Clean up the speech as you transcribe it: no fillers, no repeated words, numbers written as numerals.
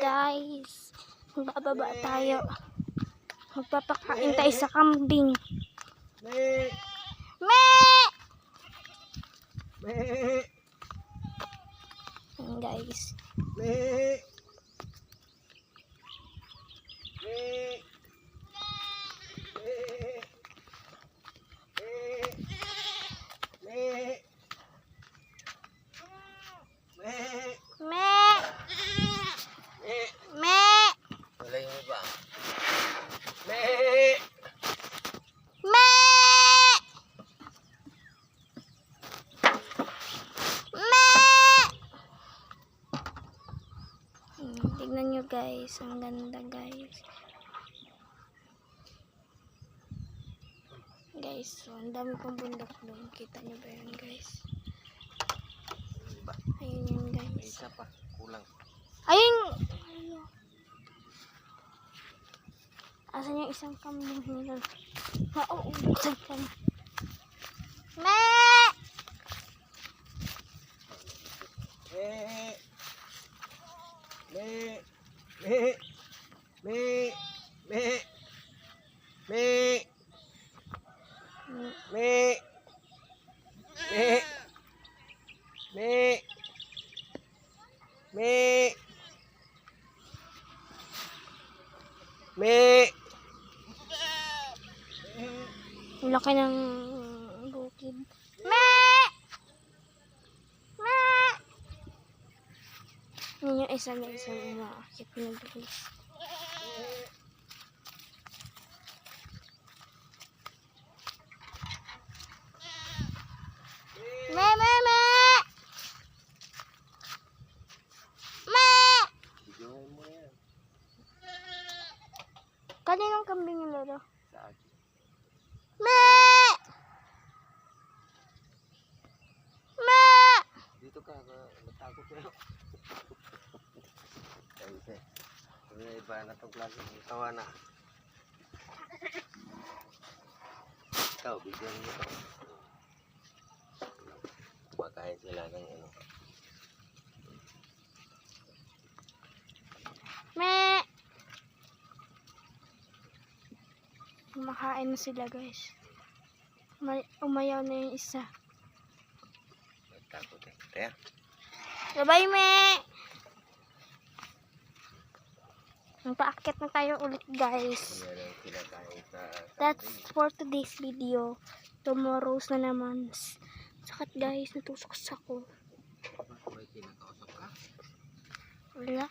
guys. Magbababa tayo. Magpapakain tayo sa kambing. Me! Ayan guys. Tignan nyo guys, ang ganda guys. Guys, so, ang dami pang bundok doon. Kita nyo ba yun guys? Ayun yun guys. Isa pa, kulang. Ayun! Asan yung isang kambing nila? Isang kambing. Ang laki ng bukid. Yan yung isa na isang umaakit na bilis. Kaninong kambing yung lolo? Sa akin. Dito ka, natakot kayo. Kasi, iba na itong klase ng tawa na. Ikaw, bigyan mo ito. Kumakain sila ng ano. Kumakain na sila guys. Umayaw na yung isa. Natakot eh. Kaya? Bye me! Magpa-akit na tayo ulit guys. That's for today's video. Tomorrow's na naman. Sakit guys, natusok sa ko. May kinakausap ka? Wala.